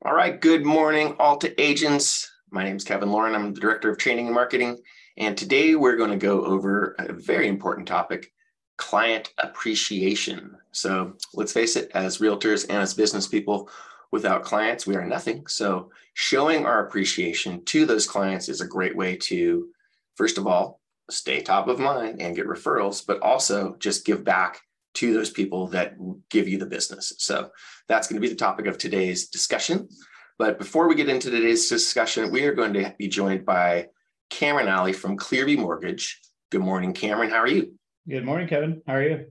All right, good morning, Alta agents. My name is Kevin Lauren. I'm the Director of Training and Marketing. And today we're going to go over a very important topic, client appreciation. So let's face it, as realtors and as business people, without clients, we are nothing. So showing our appreciation to those clients is a great way to, first of all, stay top of mind and get referrals, but also just give back to those people that give you the business. So that's going to be the topic of today's discussion. But before we get into today's discussion, we are going to be joined by Cameron Alley from Clearview Mortgage. Good morning, Cameron. How are you? Good morning, Kevin. How are you?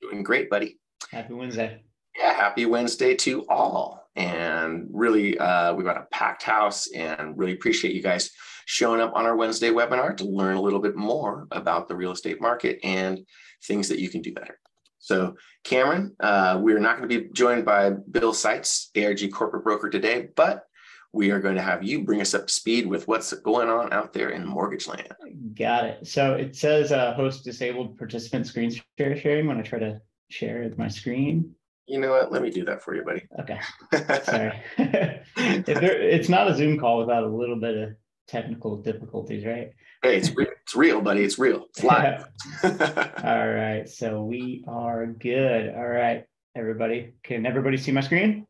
Doing great, buddy. Happy Wednesday. Yeah, happy Wednesday to all. And really, we've got a packed house and really appreciate you guys showing up on our Wednesday webinar to learn a little bit more about the real estate market and things that you can do better. So Cameron, we're not going to be joined by Bill Seitz, ARG corporate broker today, but we are going to have you bring us up to speed with what's going on out there in mortgage land. Got it. So it says host disabled participant screen sharing when I try to share my screen. You know what? Let me do that for you, buddy. Okay. Sorry. It's not a Zoom call without a little bit of technical difficulties, right? Hey, it's real, buddy. It's real. It's live. All right. So we are good. All right, everybody. Can everybody see my screen?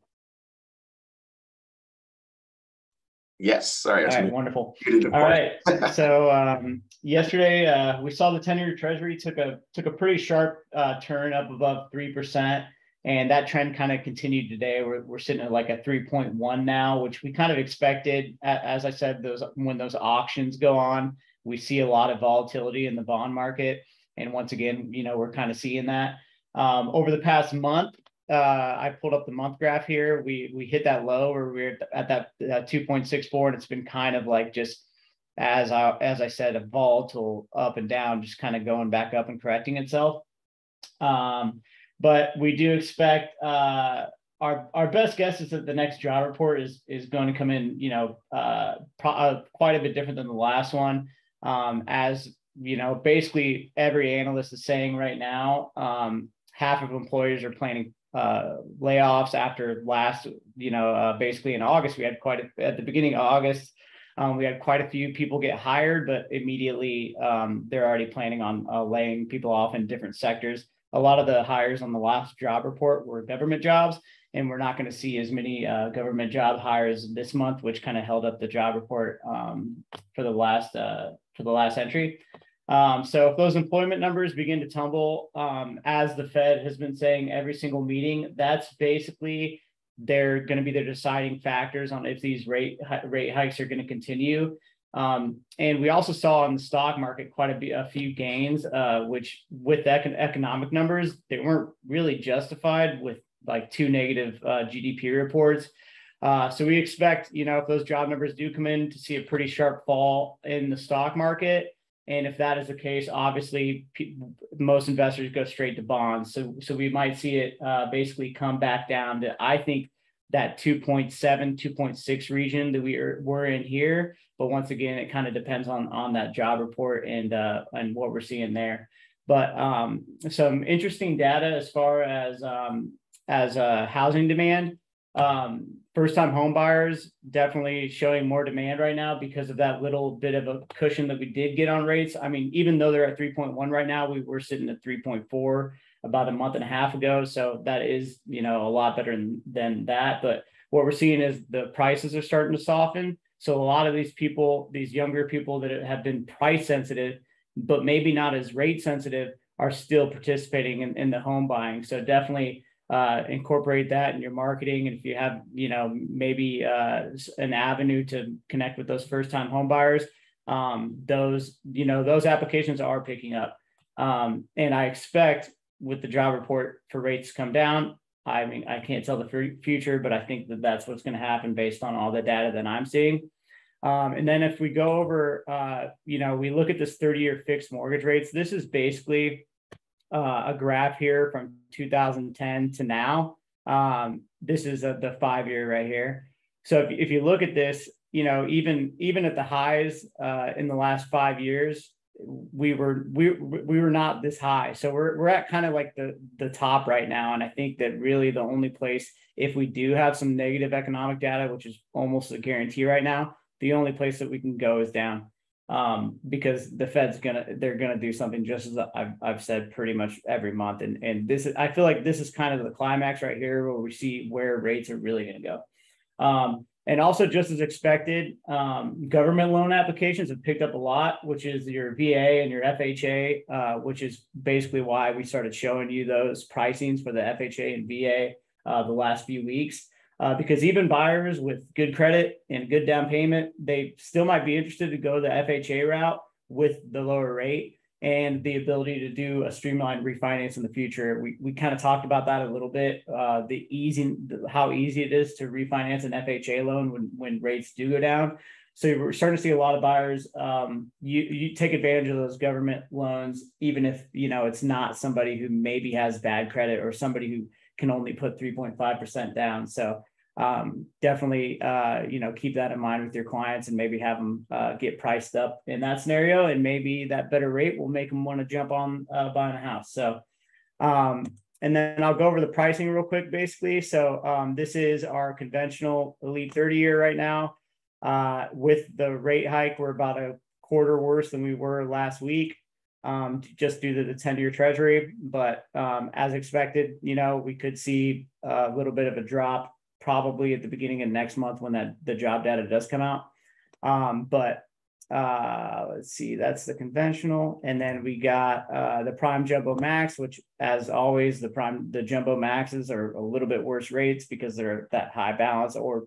Yes. All right. All right. Wonderful. All right. So yesterday we saw the 10-year Treasury took a pretty sharp turn up above 3%. And that trend kind of continued today. We're sitting at like a 3.1 now, which we kind of expected. As I said, when those auctions go on, we see a lot of volatility in the bond market. And once again, we're kind of seeing that. Over the past month, I pulled up the month graph here. We hit that low where we're at that 2.64, and it's been kind of like just, as I said, a volatile up and down, just kind of going back up and correcting itself. But we do expect our best guess is that the next job report is going to come in, quite a bit different than the last one. As basically every analyst is saying right now, half of employers are planning layoffs after last, basically in August. We had at the beginning of August, we had quite a few people get hired, but immediately they're already planning on laying people off in different sectors. A lot of the hires on the last job report were government jobs, and we're not going to see as many government job hires this month, which kind of held up the job report for the last entry. So if those employment numbers begin to tumble, as the Fed has been saying every single meeting, that's basically they're going to be the deciding factors on if these rate hikes are going to continue. And we also saw in the stock market quite a few gains, which with economic numbers, they weren't really justified with like two negative GDP reports. So we expect, if those job numbers do come in, to see a pretty sharp fall in the stock market. And if that is the case, obviously most investors go straight to bonds. So we might see it basically come back down to, I think, that 2.7, 2.6 region that we're in here. But once again, it kind of depends on that job report and what we're seeing there. But some interesting data as far as housing demand. First-time home buyers definitely showing more demand right now because of that little bit of a cushion that we did get on rates. I mean, even though they're at 3.1 right now, we were sitting at 3.4 about a month and a half ago. So that is, a lot better than that. But what we're seeing is the prices are starting to soften. So a lot of these people, these younger people that have been price sensitive, but maybe not as rate sensitive, are still participating in the home buying. So definitely incorporate that in your marketing. And if you have, maybe an avenue to connect with those first-time home buyers, those applications are picking up. And I expect with the job report for rates to come down. I mean, I can't tell the future, but I think that that's what's going to happen based on all the data that I'm seeing. And then if we go over, we look at this 30-year fixed mortgage rates. This is basically a graph here from 2010 to now. This is the 5-year right here. So if you look at this, even at the highs in the last 5 years, we were not this high. So we're at kind of like the top right now. And I think that really the only place, if we do have some negative economic data, which is almost a guarantee right now, the only place that we can go is down. Because the Fed's they're gonna do something, just as I've said pretty much every month. And this is, I feel like this is kind of the climax right here where we see where rates are really gonna go. And also, just as expected, government loan applications have picked up a lot, which is your VA and your FHA, which is basically why we started showing you those pricings for the FHA and VA the last few weeks. Because even buyers with good credit and good down payment, they still might be interested to go the FHA route with the lower rate and the ability to do a streamlined refinance in the future. We kind of talked about that a little bit, how easy it is to refinance an FHA loan when rates do go down. So we're starting to see a lot of buyers, you take advantage of those government loans, even if, it's not somebody who maybe has bad credit or somebody who can only put 3.5% down. So definitely, keep that in mind with your clients and maybe have them get priced up in that scenario. And maybe that better rate will make them want to jump on buying a house. So, and then I'll go over the pricing real quick, basically. So this is our conventional Elite 30-year right now. With the rate hike, we're about a quarter worse than we were last week, just due to the 10-year treasury. But as expected, we could see a little bit of a drop probably at the beginning of next month when the job data does come out. But let's see, that's the conventional. And then we got the Prime Jumbo Max, which, as always, the Jumbo Maxes are a little bit worse rates because they're that high balance or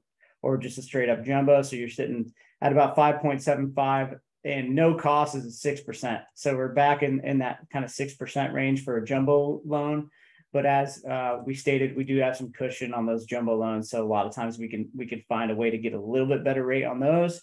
just a straight up jumbo. So you're sitting at about 5.75 and no cost is 6%. So we're back in that kind of 6% range for a jumbo loan. But as we stated, we do have some cushion on those jumbo loans. So a lot of times we can find a way to get a little bit better rate on those.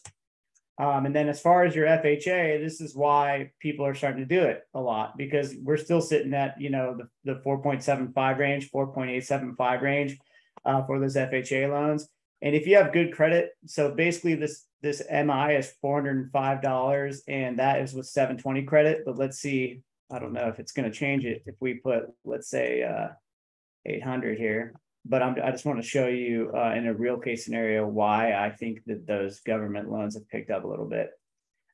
And then as far as your FHA, this is why people are starting to do it a lot, because we're still sitting at, the 4.75 range, 4.875 range for those FHA loans. And if you have good credit, so basically this MI is $405 and that is with 720 credit. But let's see, I don't know if it's going to change it if we put, let's say 800 here, but I just want to show you in a real case scenario why I think that those government loans have picked up a little bit.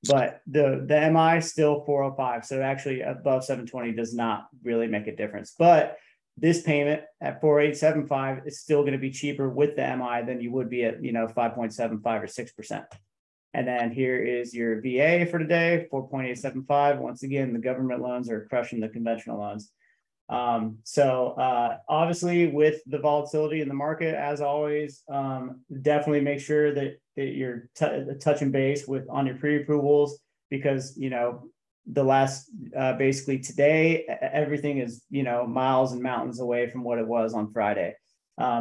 But the MI is still 405, so actually above 720 does not really make a difference. But this payment at 4.875 is still going to be cheaper with the MI than you would be at 5.75 or 6%. And then here is your VA for today, 4.875. Once again, the government loans are crushing the conventional loans. So obviously, with the volatility in the market, as always, definitely make sure that you're touching base on your pre-approvals, because the last basically today, everything is miles and mountains away from what it was on Friday.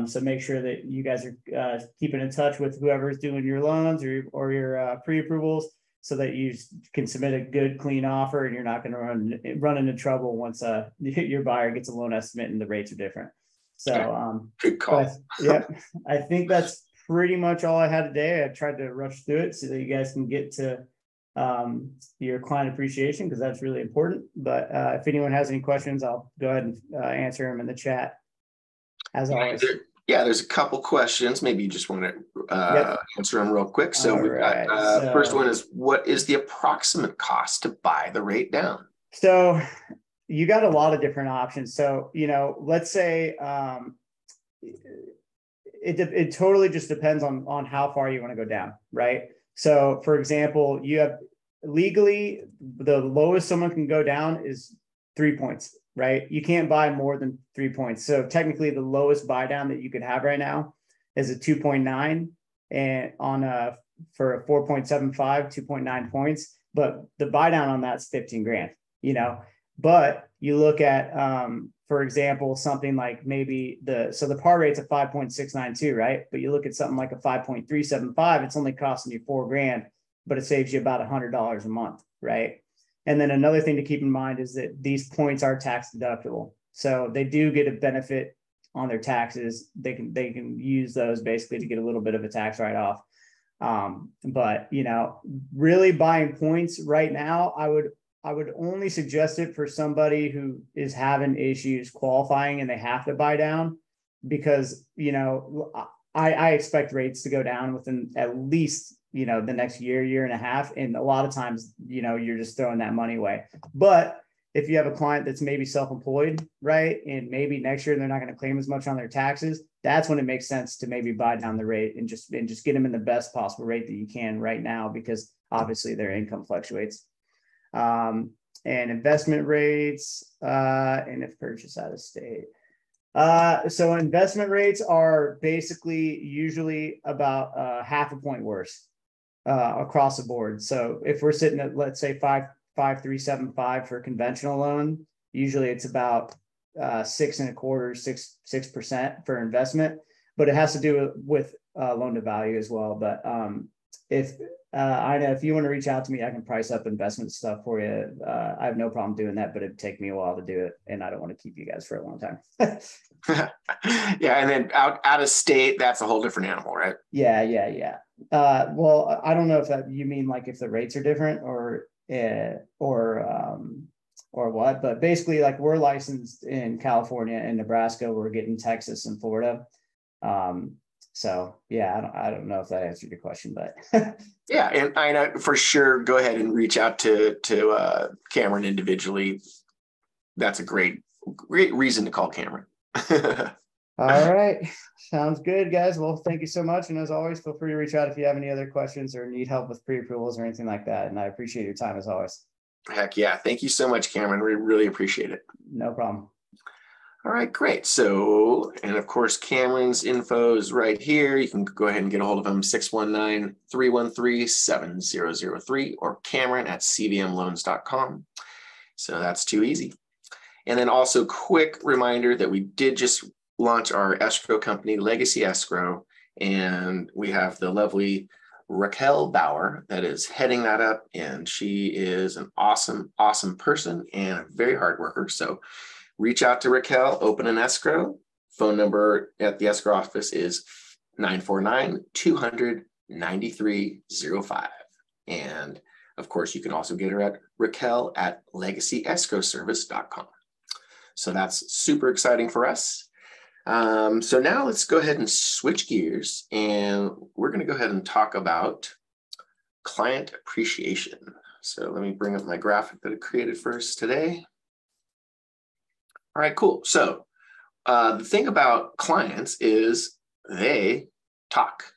So make sure that you guys are keeping in touch with whoever's doing your loans or your pre-approvals, so that you can submit a good, clean offer and you're not going to run into trouble once your buyer gets a loan estimate and the rates are different. So good call. Yeah, I think that's pretty much all I had today. I tried to rush through it so that you guys can get to your client appreciation, because that's really important. But if anyone has any questions, I'll go ahead and answer them in the chat. As always. There's a couple questions. Maybe you just want to answer them real quick. So we've got first one is, what is the approximate cost to buy the rate down? So you got a lot of different options. So, let's say it totally just depends on how far you want to go down, right? So for example, you have legally, the lowest someone can go down is 3 points. Right? You can't buy more than 3 points. So technically the lowest buy down that you could have right now is a 2.9 and for a 4.75, 2.9 points. But the buy down on that's 15 grand, but you look at, for example, something like maybe the par rate's a 5.692, right? But you look at something like a 5.375, it's only costing you 4 grand, but it saves you about $100 a month, right? And then another thing to keep in mind is that these points are tax deductible. So they do get a benefit on their taxes. They can use those basically to get a little bit of a tax write-off. But really buying points right now, I would only suggest it for somebody who is having issues qualifying and they have to buy down, because, you know, I expect rates to go down within at least, you know, the next year and a half. And a lot of times, you know, you're just throwing that money away. But if you have a client that's maybe self-employed, right, and maybe next year they're not going to claim as much on their taxes, that's when it makes sense to maybe buy down the rate and just get them in the best possible rate that you can right now, because obviously their income fluctuates. And investment rates, and if purchase out of state. So investment rates are basically usually about half a point worse across the board. So if we're sitting at, let's say, 5.375 for a conventional loan, usually it's about 6.25%, 6% for investment, but it has to do with loan to value as well. But if I know if you want to reach out to me, I can price up investment stuff for you. I have no problem doing that, but it'd take me a while to do it, and I don't want to keep you guys for a long time. Yeah, and then out of state, that's a whole different animal, right? Yeah. Well, I don't know if that you mean like if the rates are different or what, but basically, like, we're licensed in California and Nebraska. We're getting Texas and Florida. So yeah, I don't know if that answered your question, but yeah, and I know for sure. Go ahead and reach out to Cameron individually. That's a great reason to call Cameron. All right, sounds good, guys. Well, thank you so much, and as always, feel free to reach out if you have any other questions or need help with pre-approvals or anything like that. And I appreciate your time as always. Heck yeah, thank you so much, Cameron. We really appreciate it. No problem. All right, great. So, and of course, Cameron's info is right here. You can go ahead and get a hold of him, 619-313-7003, or Cameron@cvmloans.com. So that's too easy. And then also, quick reminder that we did just launch our escrow company, Legacy Escrow, and we have the lovely RAQUEL Bauer that is heading that up, and she is an awesome person and a very hard worker. So reach out to RAQUEL, open an escrow. Phone number at the escrow office is 949-200-9305. And of course, you can also get her at RAQUEL@legacyescrowservice.com. So that's super exciting for us. So now let's go ahead and switch gears, and we're going to go ahead and talk about client appreciation. So let me bring up my graphic that I created for us today. All right, cool. So the thing about clients is they talk.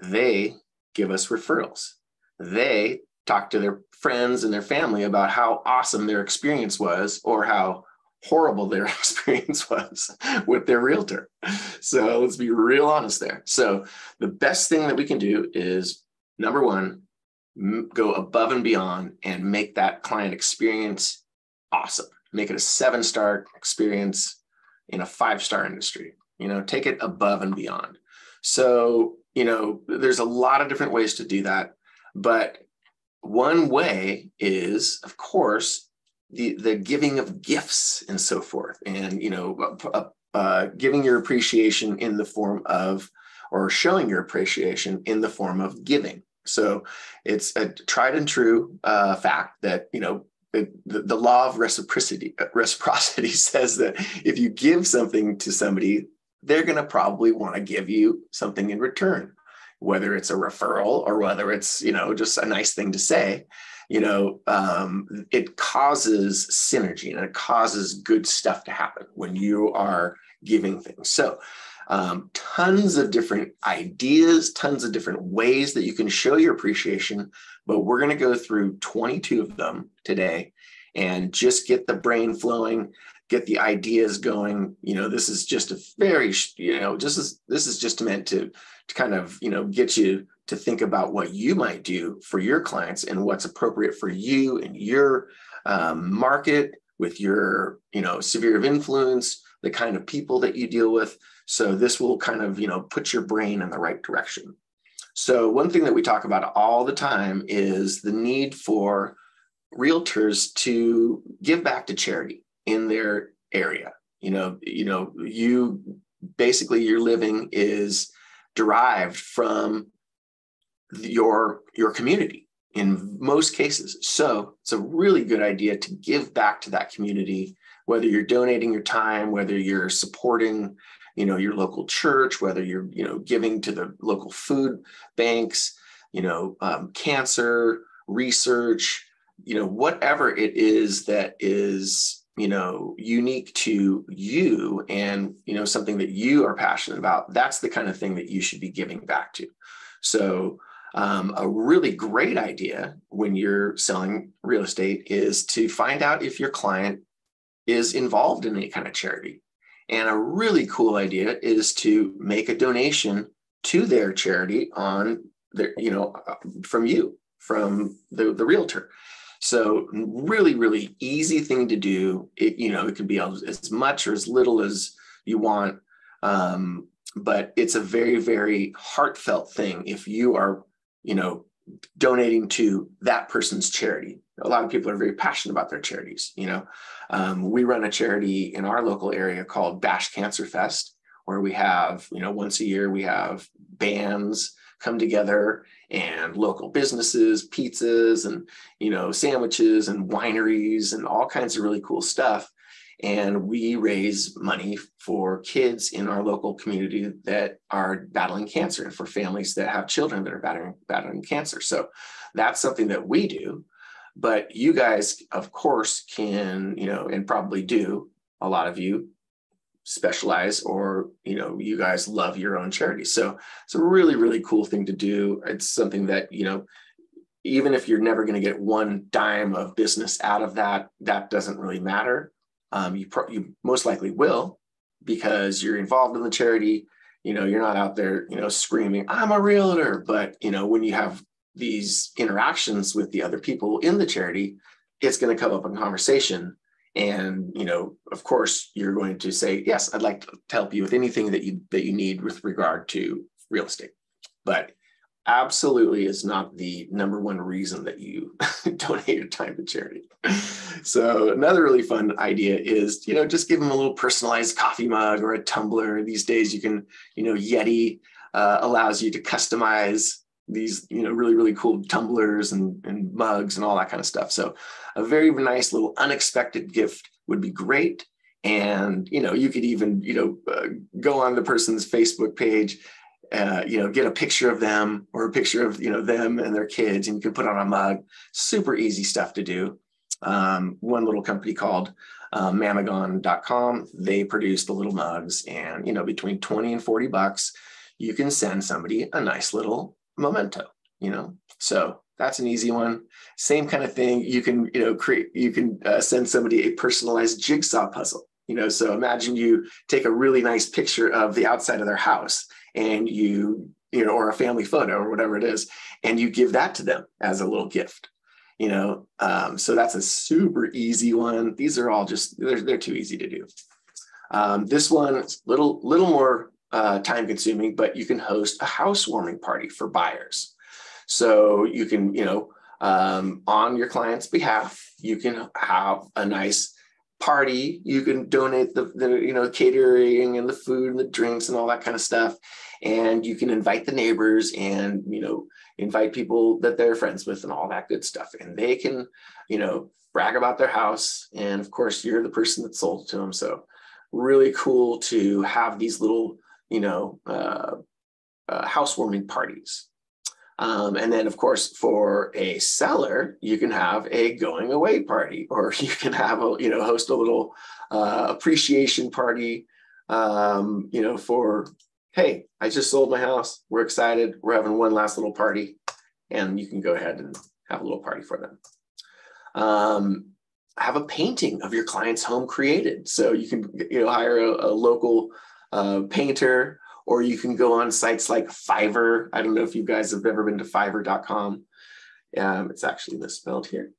They give us referrals. They talk to their friends and their family about how awesome their experience was or how horrible their experience was with their realtor. So let's be real honest there. So the best thing that we can do is, number one, go above and beyond and make that client experience awesome. Make it a 7-star experience in a 5-star industry. You know, take it above and beyond. So, you know, there's a lot of different ways to do that. But one way is, of course, the giving of gifts and so forth. And, you know, giving your appreciation in the form of, or showing your appreciation in the form of giving. So it's a tried and true fact that, you know, the law of reciprocity says that if you give something to somebody, they're going to probably want to give you something in return, whether it's a referral or whether it's, you know, just a nice thing to say. You know, it causes synergy and it causes good stuff to happen when you are giving things. So tons of different ideas, tons of different ways that you can show your appreciation, but we're going to go through 22 of them today and just get the brain flowing, get the ideas going. You know, this is just a very, you know, this is just meant to kind of, you know, get you to think about what you might do for your clients and what's appropriate for you and your market with your, you know, sphere of influence, the kind of people that you deal with. So this will kind of, you know, put your brain in the right direction. So one thing that we talk about all the time is the need for realtors to give back to charity in their area. You basically, your living is derived from your community. in most cases. So it's a really good idea to give back to that community, whether you're donating your time, whether you're supporting, your local church, whether you're, giving to the local food banks, cancer research, whatever it is that is, unique to you and, something that you are passionate about, that's the kind of thing that you should be giving back to. So a really great idea when you're selling real estate is to find out if your client is involved in any kind of charity. And a really cool idea is to make a donation to their charity on their, from you, from the realtor. So really, really easy thing to do. It can be as much or as little as you want. But it's a very, very heartfelt thing if you are, donating to that person's charity. A lot of people are very passionate about their charities. We run a charity in our local area called Bash Cancer Fest, where we have, once a year, we have bands come together and local businesses, pizzas and, sandwiches and wineries and all kinds of really cool stuff. And we raise money for kids in our local community that are battling cancer and for families that have children that are battling cancer. So that's something that we do. But you guys, of course, can, and probably do, a lot of you specialize or, you guys love your own charity. So it's a really, really cool thing to do. It's something that, even if you're never going to get one dime of business out of that, that doesn't really matter. You most likely will, because you're involved in the charity. You're not out there, screaming, I'm a realtor. But, when you have these interactions with the other people in the charity, it's going to come up in conversation. And, of course, you're going to say, yes, I'd like to help you with anything that you need with regard to real estate. But absolutely is not the number one reason that you donate your time to charity. So another really fun idea is, just give them a little personalized coffee mug or a tumbler. These days you can, Yeti allows you to customize these, really, really cool tumblers and mugs and all that kind of stuff. So a very nice little unexpected gift would be great. And, you could even, go on the person's Facebook page, get a picture of them or a picture of, them and their kids, and you can put on a mug. Super easy stuff to do. One little company called Mamagon.com, they produce the little mugs, and, between 20 and 40 bucks, you can send somebody a nice little memento, so that's an easy one. Same kind of thing. You can, send somebody a personalized jigsaw puzzle, so imagine you take a really nice picture of the outside of their house and or a family photo or whatever it is, and you give that to them as a little gift, so that's a super easy one. These are all just, they're too easy to do. This one is little more time consuming, but you can host a housewarming party for buyers. So you can, on your client's behalf, you can have a nice party. You can donate the catering and the food and the drinks and all that kind of stuff. And you can invite the neighbors and, invite people that they're friends with and all that good stuff. And they can, brag about their house. And of course, you're the person that sold it to them. So really cool to have these little, housewarming parties. And then, of course, for a seller, you can have a going away party, or you can have host a little appreciation party, for, hey, I just sold my house. We're excited. We're having one last little party, and you can go ahead and have a little party for them. Have a painting of your client's home created. So you can, hire a local painter, or you can go on sites like Fiverr. I don't know if you guys have ever been to Fiverr.com. It's actually misspelled here.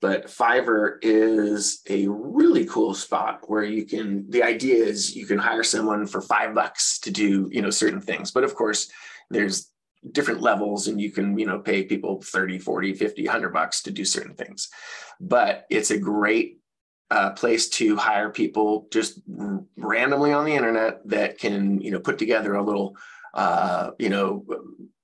But Fiverr is a really cool spot where the idea is you can hire someone for $5 to do, certain things. But of course, there's different levels, and you can, pay people 30, 40, 50, $100 to do certain things. But it's a great place to hire people just randomly on the internet that can, put together a little,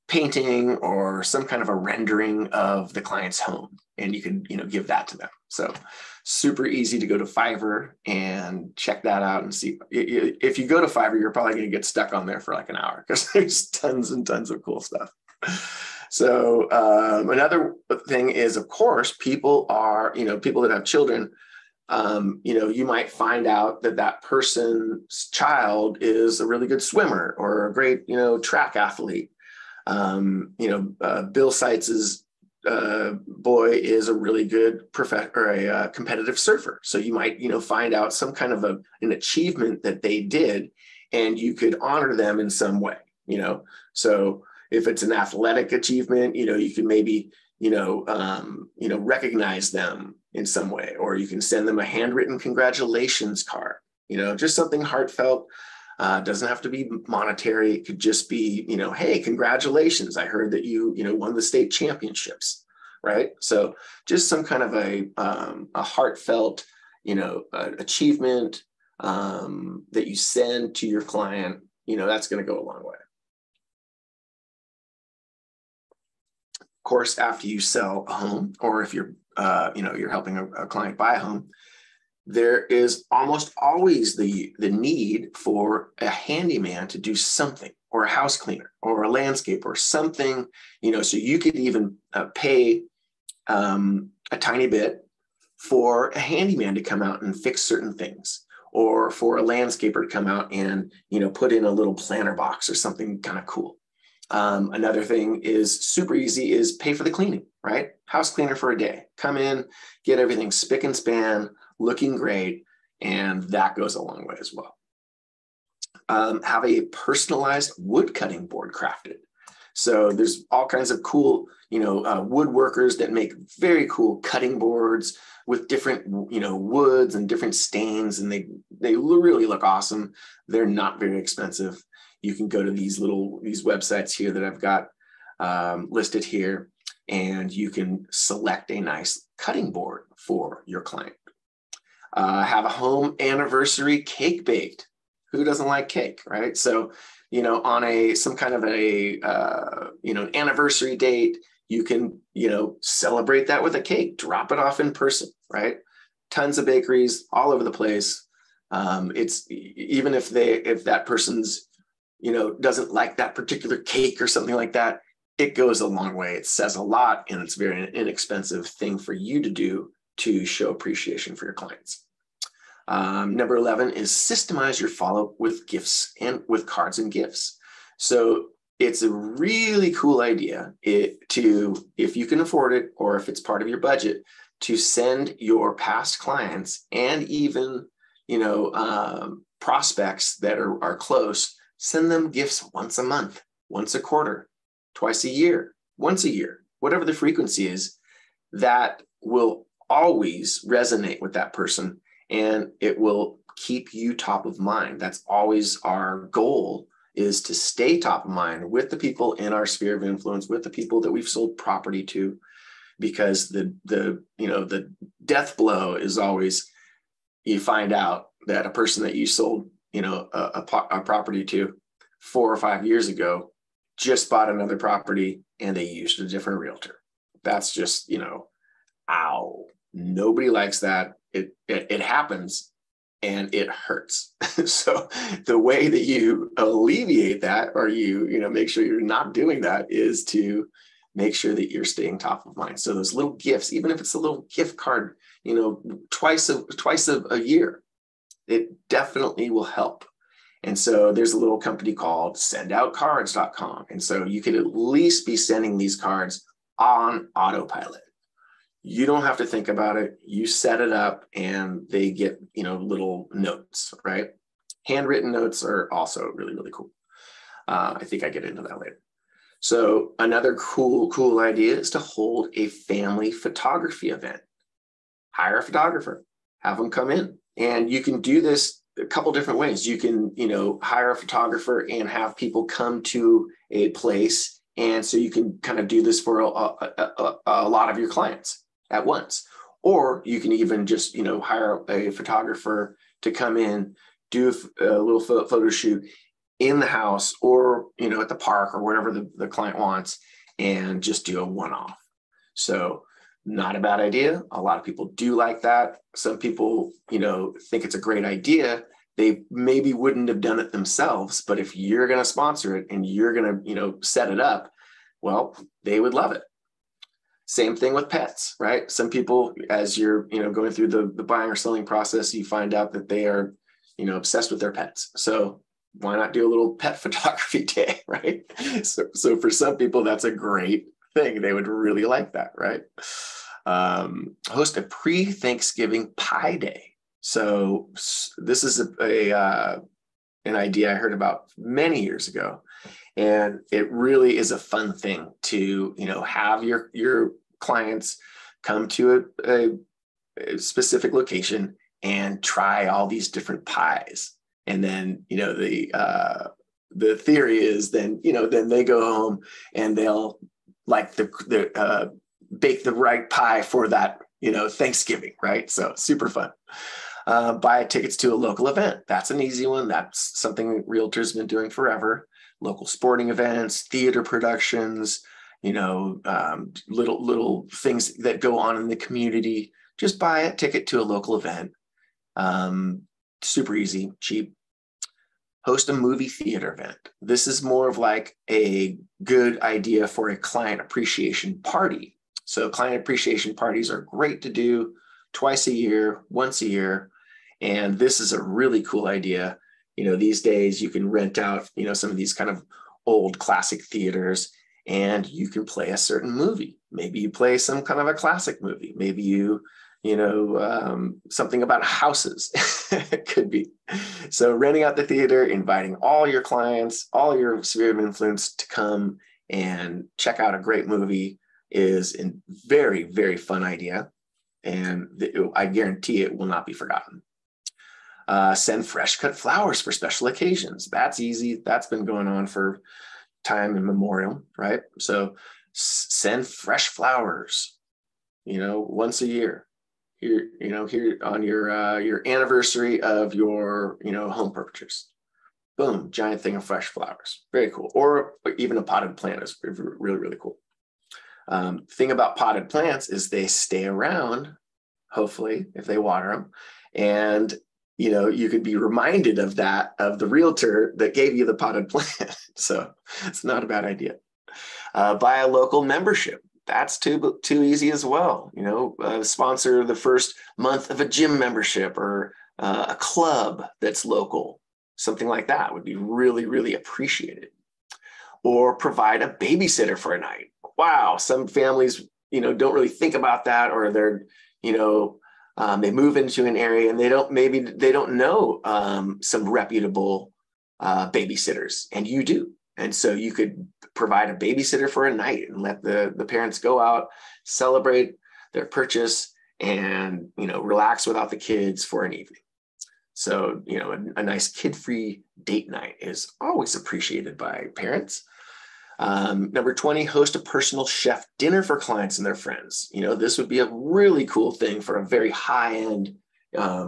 painting or some kind of a rendering of the client's home, and you can, give that to them. So super easy to go to Fiverr and check that out and see. If you go to Fiverr, you're probably going to get stuck on there for like an hour because there's tons and tons of cool stuff. So another thing is, of course, people that have children, you might find out that person's child is a really good swimmer or a great, track athlete. Bill Seitz's boy is a really good competitive surfer. So you might, find out some kind of an achievement that they did, and you could honor them in some way, So if it's an athletic achievement, you can maybe, recognize them in some way, or you can send them a handwritten congratulations card, just something heartfelt. Doesn't have to be monetary. It could just be, hey, congratulations. I heard that you, won the state championships, right? So just some kind of a heartfelt, achievement that you send to your client, that's going to go a long way. Of course, after you sell a home, or if you're, you're helping a client buy a home, there is almost always the need for a handyman to do something, or a house cleaner, or a landscape, or something, so you could even pay a tiny bit for a handyman to come out and fix certain things, or for a landscaper to come out and, put in a little planter box or something kind of cool. Another thing is super easy is pay for the cleaning, right? House cleaner for a day, come in, get everything spick and span, looking great, and that goes a long way as well. Have a personalized wood cutting board crafted. So there's all kinds of cool, woodworkers that make very cool cutting boards with different, woods and different stains, and they really look awesome. They're not very expensive. You can go to these websites here that I've got listed here, and you can select a nice cutting board for your client. Have a home anniversary cake baked. Who doesn't like cake, right? So, on some kind of an anniversary date, you can, celebrate that with a cake, drop it off in person, right? Tons of bakeries all over the place. It's even if that person's, doesn't like that particular cake or something like that, it goes a long way. It says a lot, and it's a very inexpensive thing for you to do to show appreciation for your clients. Number 11 is systemize your follow-up with gifts and with cards and gifts. So it's a really cool idea if you can afford it, or if it's part of your budget, to send your past clients and even, prospects that are close, send them gifts once a month, once a quarter, twice a year, once a year, whatever the frequency is. That will always resonate with that person, and it will keep you top of mind. That's always our goal, is to stay top of mind with the people in our sphere of influence, with the people that we've sold property to, because the death blow is always, you find out that a person that you sold, a property to 4 or 5 years ago just bought another property and they used a different realtor. That's just, ow. Nobody likes that. It happens, and it hurts. So the way that you alleviate that, or you make sure you're not doing that, is to make sure that you're staying top of mind. So those little gifts, even if it's a little gift card, twice a year, it definitely will help. And so there's a little company called sendoutcards.com. And so you could at least be sending these cards on autopilot. You don't have to think about it. You set it up and they get, little notes, right? Handwritten notes are also really, really cool. I think I get into that later. So another cool idea is to hold a family photography event. Hire a photographer, have them come in. And you can do this a couple different ways. You can, hire a photographer and have people come to a place. And so you can kind of do this for a lot of your clients at once. Or you can even just, hire a photographer to come in, do a little photo shoot, in the house or, at the park or whatever the client wants, and just do a one-off. So not a bad idea. A lot of people do like that. Some people, think it's a great idea. They maybe wouldn't have done it themselves, but if you're going to sponsor it and you're going to, set it up, well, they would love it. Same thing with pets, right? Some people, as you're, going through the buying or selling process, you find out that they are, obsessed with their pets. So why not do a little pet photography day, right? So for some people, that's a great thing. They would really like that, right? Host a pre-Thanksgiving pie day. So this is an idea I heard about many years ago. And it really is a fun thing to, have your clients come to a specific location and try all these different pies. And then, the theory is then they go home and they'll like bake the right pie for that, Thanksgiving, right? So super fun. Buy tickets to a local event. That's an easy one. That's something realtors have been doing forever. Local sporting events, theater productions, little things that go on in the community. Just buy a ticket to a local event. Super easy, cheap. Host a movie theater event. This is more of like a good idea for a client appreciation party. So client appreciation parties are great to do twice a year, once a year. And this is a really cool idea. These days you can rent out, some of these kind of old classic theaters and you can play a certain movie. Maybe you play some kind of a classic movie. Maybe something about houses. It could be. So renting out the theater, inviting all your clients, all your sphere of influence to come and check out a great movie is a very, very fun idea. And I guarantee it will not be forgotten. Send fresh cut flowers for special occasions. That's easy. That's been going on for time immemorial, right? So send fresh flowers, once a year. Here on your anniversary of your, home purchase. Boom, giant thing of fresh flowers. Very cool. Or even a potted plant is really, really cool. Thing about potted plants is they stay around, hopefully, if they water them. And you could be reminded of the realtor that gave you the potted plant. So it's not a bad idea. Buy a local membership. That's too easy as well. Sponsor the first month of a gym membership or a club that's local. Something like that would be really, really appreciated. Or provide a babysitter for a night. Wow, some families, don't really think about that, or they're, they move into an area and they don't know some reputable babysitters, and you do. And so you could provide a babysitter for a night and let the parents go out, celebrate their purchase, and relax without the kids for an evening. So a nice kid-free date night is always appreciated by parents. Number 20, host a personal chef dinner for clients and their friends. This would be a really cool thing for a very high-end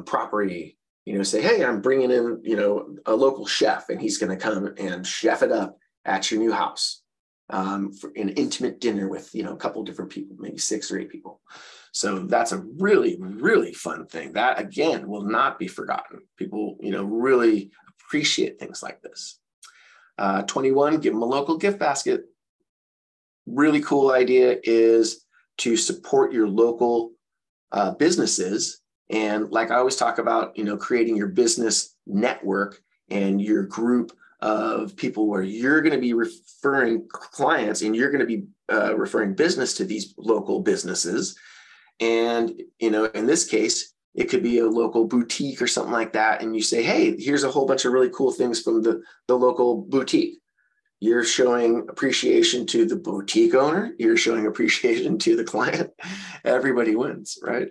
property. Say, hey, I'm bringing in, a local chef, and he's going to come and chef it up at your new house for an intimate dinner with, a couple different people, maybe 6 or 8 people. So that's a really, really fun thing. That, again, will not be forgotten. People, really appreciate things like this. 21, give them a local gift basket. Really cool idea is to support your local businesses. And like I always talk about, creating your business network and your group of people where you're going to be referring clients and you're going to be referring business to these local businesses. And, in this case, it could be a local boutique or something like that. And you say, hey, here's a whole bunch of really cool things from the local boutique. You're showing appreciation to the boutique owner. You're showing appreciation to the client. Everybody wins, right?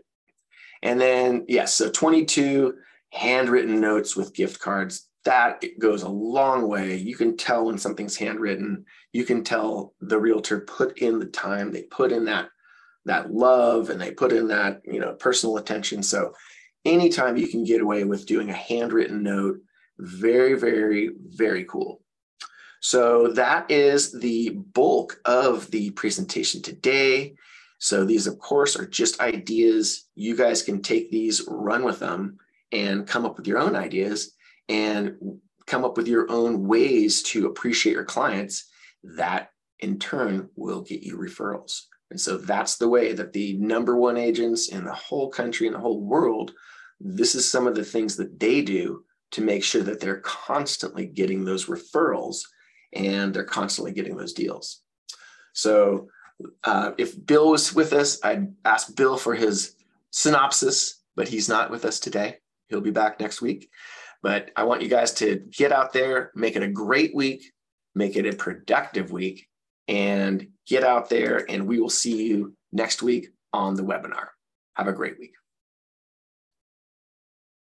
And then, yes, so 22, handwritten notes with gift cards. That goes a long way. You can tell when something's handwritten. You can tell the realtor put in the time. They put in that love, and they put in that, personal attention. So anytime you can get away with doing a handwritten note Very, very, very cool. So that is the bulk of the presentation today. So these, of course, are just ideas. You guys can take these, run with them, and come up with your own ideas and come up with your own ways to appreciate your clients. That in turn will get you referrals. And so that's the way that the #1 agents in the whole country and the whole world, this is some of the things that they do to make sure that they're constantly getting those referrals and they're constantly getting those deals. So if Bill was with us, I'd ask Bill for his synopsis, but he's not with us today. He'll be back next week. But I want you guys to get out there, make it a great week, make it a productive week, and get out there, and we will see you next week on the webinar. Have a great week.